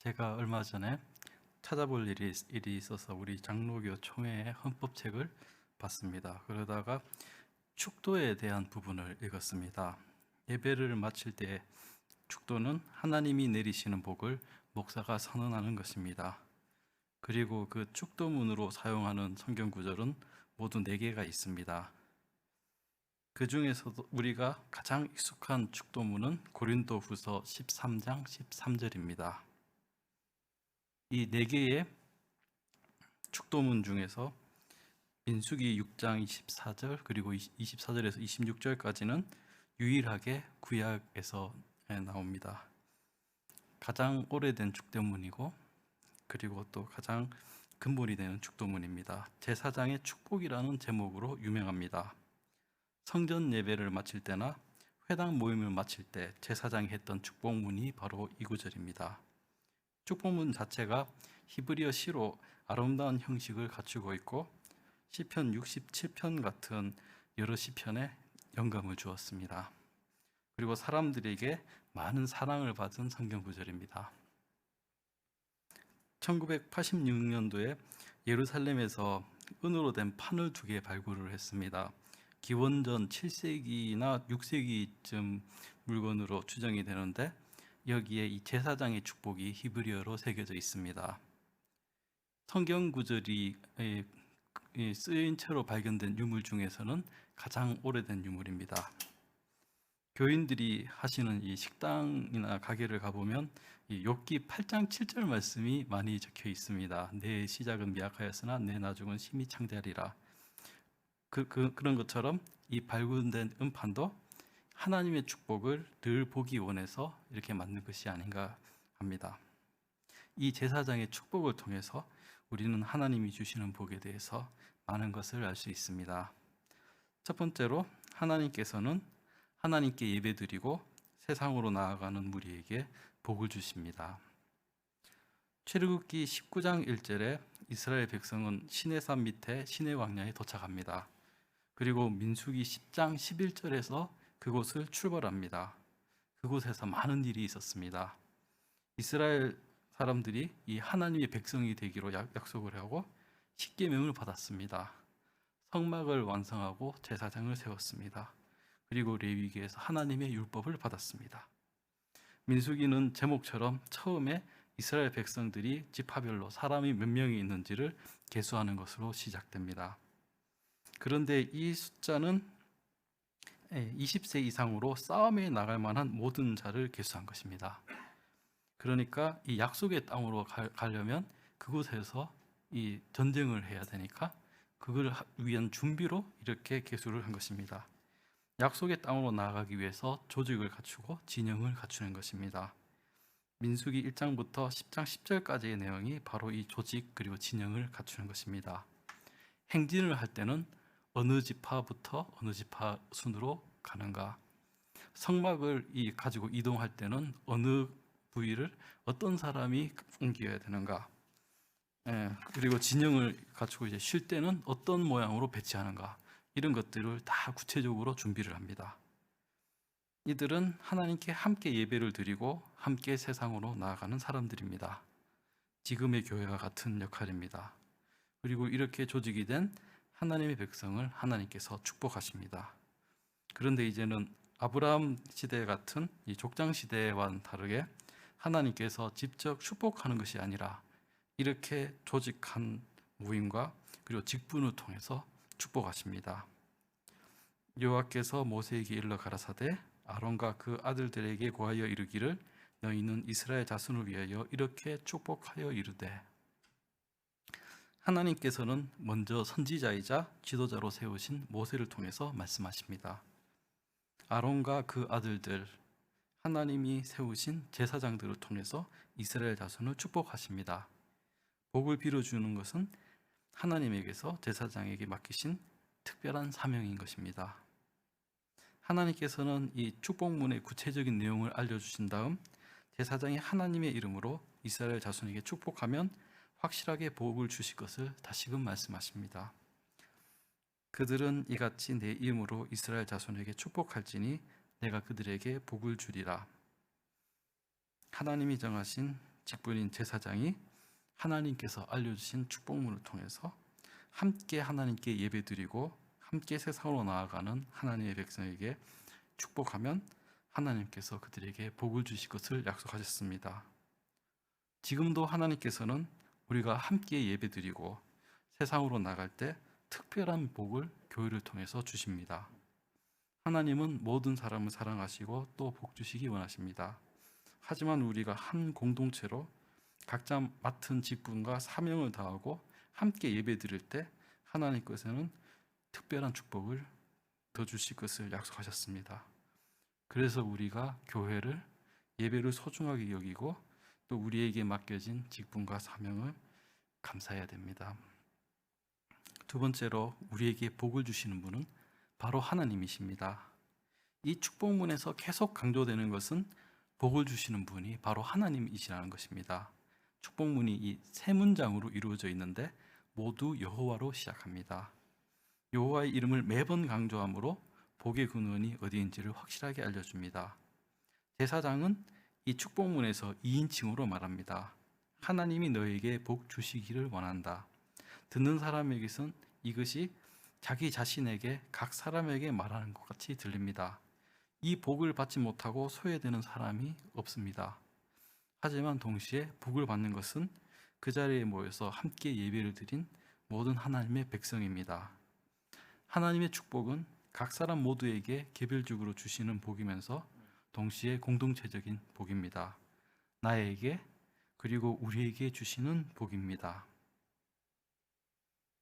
제가 얼마 전에 찾아볼 일이 있어서 우리 장로교 총회의 헌법책을 봤습니다. 그러다가 축도에 대한 부분을 읽었습니다. 예배를 마칠 때 축도는 하나님이 내리시는 복을 목사가 선언하는 것입니다. 그리고 그 축도문으로 사용하는 성경 구절은 모두 4개가 있습니다. 그 중에서도 우리가 가장 익숙한 축도문은 고린도후서 13장 13절입니다. 이 4개의 축도문 중에서 민수기 6장 24절 그리고 24절에서 26절까지는 유일하게 구약에서 나옵니다. 가장 오래된 축도문이고 그리고 또 가장 근본이 되는 축도문입니다. 제사장의 축복이라는 제목으로 유명합니다. 성전 예배를 마칠 때나 회당 모임을 마칠 때 제사장이 했던 축복문이 바로 이 구절입니다. 축복문 자체가 히브리어 시로 아름다운 형식을 갖추고 있고 시편 67편 같은 여러 시편에 영감을 주었습니다. 그리고 사람들에게 많은 사랑을 받은 성경 구절입니다. 1986년도에 예루살렘에서 은으로 된 판을 2개 발굴을 했습니다. 기원전 7세기나 6세기쯤 물건으로 추정이 되는데 여기에 이 제사장의 축복이 히브리어로 새겨져 있습니다. 성경 구절이 쓰인 채로 발견된 유물 중에서는 가장 오래된 유물입니다. 교인들이 하시는 이 식당이나 가게를 가보면 이 욥기 8장 7절 말씀이 많이 적혀 있습니다. 내 시작은 미약하였으나 내 나중은 심히 창대하리라. 그런 것처럼 이 발굴된 음판도 하나님의 축복을 늘 보기 원해서 이렇게 만든 것이 아닌가 합니다. 이 제사장의 축복을 통해서 우리는 하나님이 주시는 복에 대해서 많은 것을 알 수 있습니다. 첫 번째로 하나님께서는 하나님께 예배드리고 세상으로 나아가는 무리에게 복을 주십니다. 출애굽기 19장 1절에 이스라엘 백성은 시내산 밑에 시내 광야에 도착합니다. 그리고 민수기 10장 11절에서 그곳을 출발합니다. 그곳에서 많은 일이 있었습니다. 이스라엘 사람들이 이 하나님의 백성이 되기로 약속을 하고 십계명을 받았습니다. 성막을 완성하고 제사장을 세웠습니다. 그리고 레위기에서 하나님의 율법을 받았습니다. 민수기는 제목처럼 처음에 이스라엘 백성들이 지파별로 사람이 몇 명이 있는지를 계수하는 것으로 시작됩니다. 그런데 이 숫자는 20세 이상으로 싸움에 나갈 만한 모든 자를 계수한 것입니다. 그러니까 이 약속의 땅으로 가려면 그곳에서 이 전쟁을 해야 되니까 그걸 위한 준비로 이렇게 계수를 한 것입니다. 약속의 땅으로 나아가기 위해서 조직을 갖추고 진영을 갖추는 것입니다. 민수기 1장부터 10장 10절까지의 내용이 바로 이 조직 그리고 진영을 갖추는 것입니다. 행진을 할 때는 어느 지파부터 어느 지파 순으로 가는가, 성막을 가지고 이동할 때는 어느 부위를 어떤 사람이 옮겨야 되는가, 그리고 진영을 갖추고 이제 쉴 때는 어떤 모양으로 배치하는가, 이런 것들을 다 구체적으로 준비를 합니다. 이들은 하나님께 함께 예배를 드리고 함께 세상으로 나아가는 사람들입니다. 지금의 교회와 같은 역할입니다. 그리고 이렇게 조직이 된 하나님의 백성을 하나님께서 축복하십니다. 그런데 이제는 아브라함 시대 같은 이 족장 시대와는 다르게 하나님께서 직접 축복하는 것이 아니라 이렇게 조직한 모임과 그리고 직분을 통해서 축복하십니다. 여호와께서 모세에게 일러 가라사대 아론과 그 아들들에게 고하여 이르기를 너희는 이스라엘 자손을 위하여 이렇게 축복하여 이르되. 하나님께서는 먼저 선지자이자 지도자로 세우신 모세를 통해서 말씀하십니다. 아론과 그 아들들, 하나님이 세우신 제사장들을 통해서 이스라엘 자손을 축복하십니다. 복을 빌어주는 것은 하나님에게서 제사장에게 맡기신 특별한 사명인 것입니다. 하나님께서는 이 축복문의 구체적인 내용을 알려주신 다음 제사장이 하나님의 이름으로 이스라엘 자손에게 축복하면 확실하게 복을 주실 것을 다시금 말씀하십니다. 그들은 이같이 내 이름으로 이스라엘 자손에게 축복할지니 내가 그들에게 복을 주리라. 하나님이 정하신 직분인 제사장이 하나님께서 알려주신 축복문을 통해서 함께 하나님께 예배드리고 함께 세상으로 나아가는 하나님의 백성에게 축복하면 하나님께서 그들에게 복을 주실 것을 약속하셨습니다. 지금도 하나님께서는 우리가 함께 예배드리고 세상으로 나갈 때 특별한 복을 교회를 통해서 주십니다. 하나님은 모든 사람을 사랑하시고 또 복 주시기 원하십니다. 하지만 우리가 한 공동체로 각자 맡은 직분과 사명을 다하고 함께 예배드릴 때 하나님께서는 특별한 축복을 더 주실 것을 약속하셨습니다. 그래서 우리가 교회를 예배를 소중하게 여기고 또 우리에게 맡겨진 직분과 사명을 감사해야 됩니다. 두 번째로 우리에게 복을 주시는 분은 바로 하나님이십니다. 이 축복문에서 계속 강조되는 것은 복을 주시는 분이 바로 하나님이시라는 것입니다. 축복문이 이 세 문장으로 이루어져 있는데 모두 여호와로 시작합니다. 여호와의 이름을 매번 강조하므로 복의 근원이 어디인지를 확실하게 알려줍니다. 제사장은 이 축복문에서 2인칭으로 말합니다. 하나님이 너에게 복 주시기를 원한다. 듣는 사람에게선 이것이 자기 자신에게 각 사람에게 말하는 것 같이 들립니다. 이 복을 받지 못하고 소외되는 사람이 없습니다. 하지만 동시에 복을 받는 것은 그 자리에 모여서 함께 예배를 드린 모든 하나님의 백성입니다. 하나님의 축복은 각 사람 모두에게 개별적으로 주시는 복이면서 동시에 공동체적인 복입니다. 나에게 그리고 우리에게 주시는 복입니다.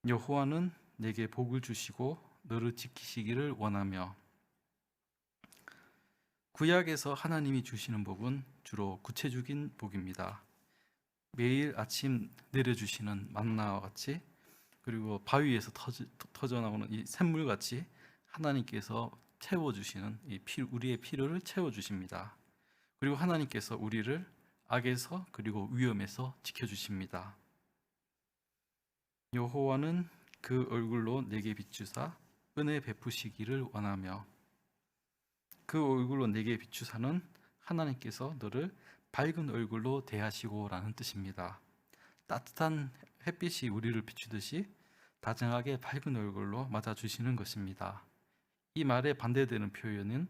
여호와는 내게 복을 주시고 너를 지키시기를 원하며. 구약에서 하나님이 주시는 복은 주로 구체적인 복입니다. 매일 아침 내려주시는 만나와 같이 그리고 바위에서 터져 나오는 이 샘물 같이 하나님께서 채워주시는 우리의 필요를 채워주십니다. 그리고 하나님께서 우리를 악에서 그리고 위험에서 지켜주십니다. 여호와는 그 얼굴로 내게 비추사 은혜 베푸시기를 원하며. 그 얼굴로 내게 비추사는 하나님께서 너를 밝은 얼굴로 대하시고라는 뜻입니다. 따뜻한 햇빛이 우리를 비추듯이 다정하게 밝은 얼굴로 맞아주시는 것입니다. 이 말에 반대되는 표현은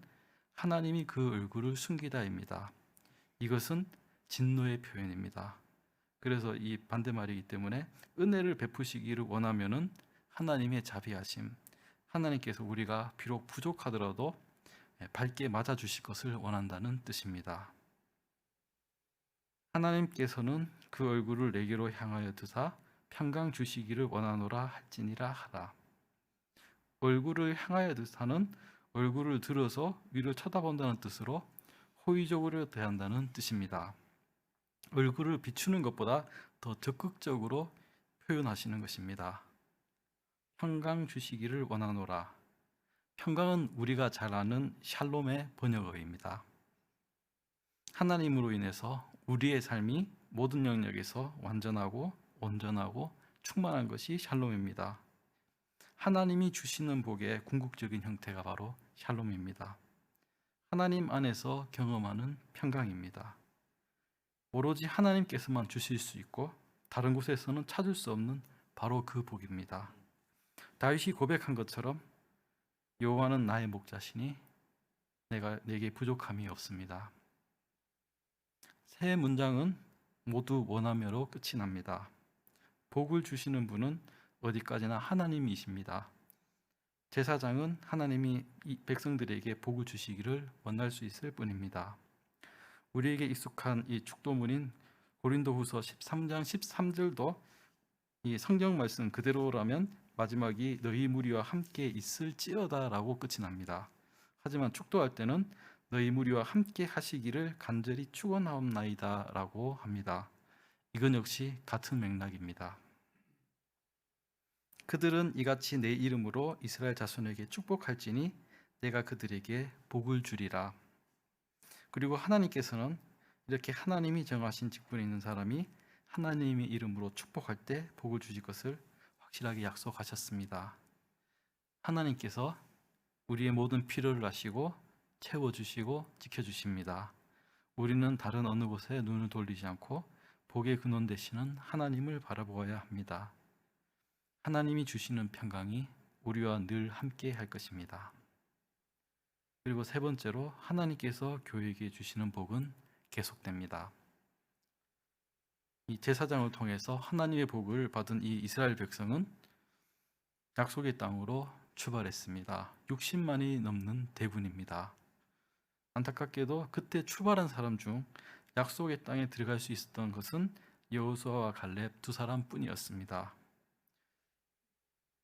하나님이 그 얼굴을 숨기다입니다. 이것은 진노의 표현입니다. 그래서 이 반대말이기 때문에 은혜를 베푸시기를 원하면은 하나님의 자비하심, 하나님께서 우리가 비록 부족하더라도 밝게 맞아주실 것을 원한다는 뜻입니다. 하나님께서는 그 얼굴을 내게로 향하여 드사 평강 주시기를 원하노라 할지니라 하라. 얼굴을 향하여 드사는 얼굴을 들어서 위를 쳐다본다는 뜻으로 호의적으로 대한다는 뜻입니다. 얼굴을 비추는 것보다 더 적극적으로 표현하시는 것입니다. 평강 주시기를 원하노라. 평강은 우리가 잘 아는 샬롬의 번역어입니다. 하나님으로 인해서 우리의 삶이 모든 영역에서 완전하고 온전하고 충만한 것이 샬롬입니다. 하나님이 주시는 복의 궁극적인 형태가 바로 샬롬입니다. 하나님 안에서 경험하는 평강입니다. 오로지 하나님께서만 주실 수 있고 다른 곳에서는 찾을 수 없는 바로 그 복입니다. 다윗이 고백한 것처럼 여호와는 나의 목자시니 내게 부족함이 없습니다. 세 문장은 모두 원하며로 끝이 납니다. 복을 주시는 분은 어디까지나 하나님이십니다. 제사장은 하나님이 이 백성들에게 복을 주시기를 원할 수 있을 뿐입니다. 우리에게 익숙한 이 축도문인 고린도후서 13장 13절도 이 성경 말씀 그대로라면 마지막이 너희 무리와 함께 있을지어다라고 끝이 납니다. 하지만 축도할 때는 너희 무리와 함께 하시기를 간절히 축원하옵나이다라고 합니다. 이건 역시 같은 맥락입니다. 그들은 이같이 내 이름으로 이스라엘 자손에게 축복할지니 내가 그들에게 복을 주리라. 그리고 하나님께서는 이렇게 하나님이 정하신 직분이 있는 사람이 하나님의 이름으로 축복할 때 복을 주실 것을 확실하게 약속하셨습니다. 하나님께서 우리의 모든 필요를 아시고 채워주시고 지켜주십니다. 우리는 다른 어느 곳에 눈을 돌리지 않고 복의 근원 되시는 하나님을 바라보아야 합니다. 하나님이 주시는 평강이 우리와 늘 함께 할 것입니다. 그리고 세 번째로 하나님께서 교회에게 주시는 복은 계속됩니다. 이 제사장을 통해서 하나님의 복을 받은 이 이스라엘 백성은 약속의 땅으로 출발했습니다. 60만이 넘는 대군입니다. 안타깝게도 그때 출발한 사람 중 약속의 땅에 들어갈 수 있었던 것은 여호수아와 갈렙 두 사람뿐이었습니다.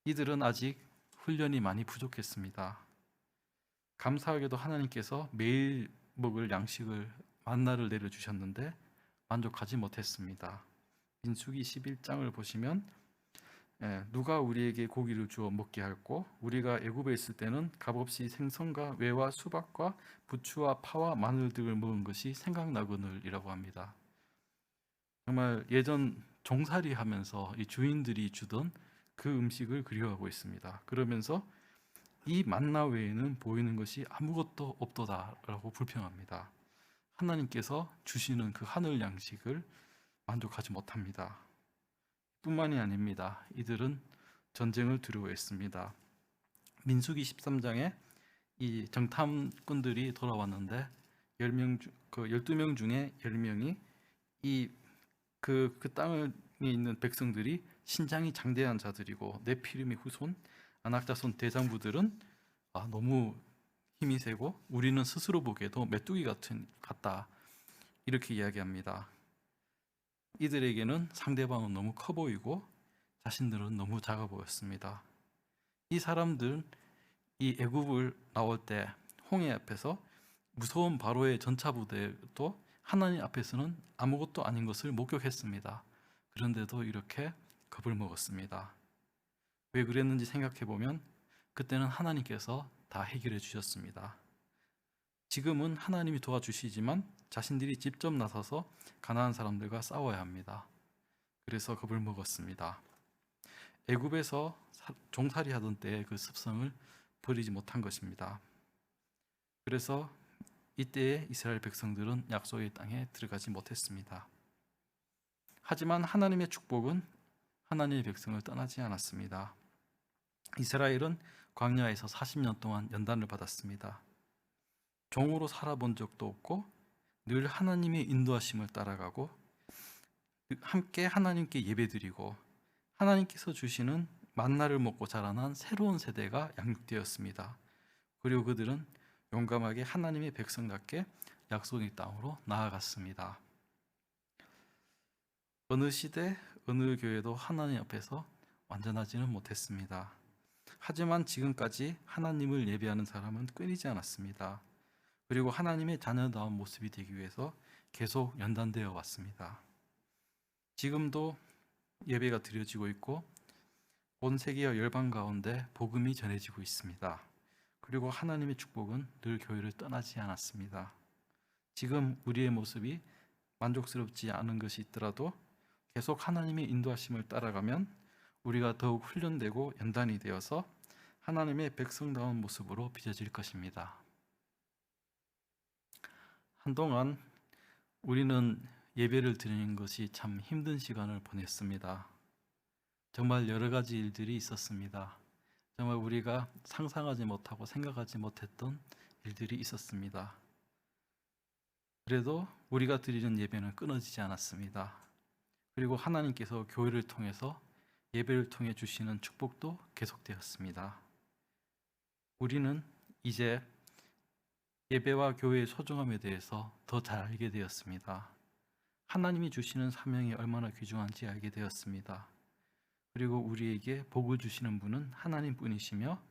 이들은 아직 훈련이 많이 부족했습니다. 감사하게도 하나님께서 매일 먹을 양식을 만나를 내려주셨는데 만족하지 못했습니다. 민수기 11장을 보시면 누가 우리에게 고기를 주어 먹게 할꼬 우리가 애굽에 있을 때는 값없이 생선과 외와 수박과 부추와 파와 마늘 등을 먹은 것이 생각나거늘이라고 합니다. 정말 예전 종살이 하면서 이 주인들이 주던 그 음식을 그리워하고 있습니다. 그러면서 이 만나 외에는 보이는 것이 아무것도 없도다라고 불평합니다. 하나님께서 주시는 그 하늘 양식을 만족하지 못합니다. 뿐만이 아닙니다. 이들은 전쟁을 두려워했습니다. 민수기 13장에 이 정탐꾼들이 돌아왔는데 12명 중에 10명이 그 땅에 있는 백성들이 신장이 장대한 자들이고 네피림의 후손, 아낙자손 대장부들은 너무 힘이 세고 우리는 스스로 보기에도 메뚜기 같다 이렇게 이야기합니다. 이들에게는 상대방은 너무 커 보이고 자신들은 너무 작아 보였습니다. 이 사람들 이 애굽을 나올 때 홍해 앞에서 무서운 바로의 전차 부대도 하나님 앞에서는 아무것도 아닌 것을 목격했습니다. 그런데도 이렇게 겁을 먹었습니다. 왜 그랬는지 생각해 보면 그때는 하나님께서 다 해결해 주셨습니다. 지금은 하나님이 도와주시지만 자신들이 직접 나서서 가나안 사람들과 싸워야 합니다. 그래서 겁을 먹었습니다. 애굽에서 종살이 하던 때의 그 습성을 버리지 못한 것입니다. 그래서 이때의 이스라엘 백성들은 약속의 땅에 들어가지 못했습니다. 하지만 하나님의 축복은 하나님의 백성을 떠나지 않았습니다. 이스라엘은 광야에서 40년 동안 연단을 받았습니다. 종으로 살아본 적도 없고 늘 하나님의 인도하심을 따라가고 함께 하나님께 예배드리고 하나님께서 주시는 만나를 먹고 자라난 새로운 세대가 양육되었습니다. 그리고 그들은 용감하게 하나님의 백성답게 약속의 땅으로 나아갔습니다. 어느 시대, 어느 교회도 하나님 앞에서 완전하지는 못했습니다. 하지만 지금까지 하나님을 예배하는 사람은 끊이지 않았습니다. 그리고 하나님의 자녀다운 모습이 되기 위해서 계속 연단되어 왔습니다. 지금도 예배가 드려지고 있고 온 세계와 열방 가운데 복음이 전해지고 있습니다. 그리고 하나님의 축복은 늘 교회를 떠나지 않았습니다. 지금 우리의 모습이 만족스럽지 않은 것이 있더라도 계속 하나님의 인도하심을 따라가면 우리가 더욱 훈련되고 연단이 되어서 하나님의 백성다운 모습으로 빚어질 것입니다. 한동안 우리는 예배를 드리는 것이 참 힘든 시간을 보냈습니다. 정말 여러 가지 일들이 있었습니다. 정말 우리가 상상하지 못하고 생각하지 못했던 일들이 있었습니다. 그래도 우리가 드리는 예배는 끊어지지 않았습니다. 그리고 하나님께서 교회를 통해서 예배를 통해 주시는 축복도 계속되었습니다. 우리는 이제 예배와 교회의 소중함에 대해서 더 잘 알게 되었습니다. 하나님이 주시는 사명이 얼마나 귀중한지 알게 되었습니다. 그리고 우리에게 복을 주시는 분은 하나님뿐이시며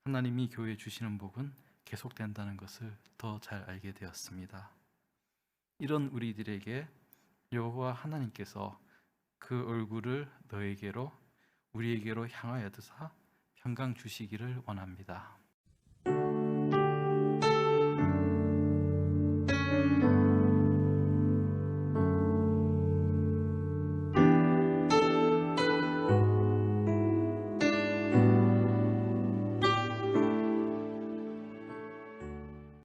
하나님이 교회에 주시는 복은 계속된다는 것을 더 잘 알게 되었습니다. 이런 우리들에게 여호와 하나님께서 그 얼굴을 너에게로 우리에게로 향하여 드사 평강 주시기를 원합니다.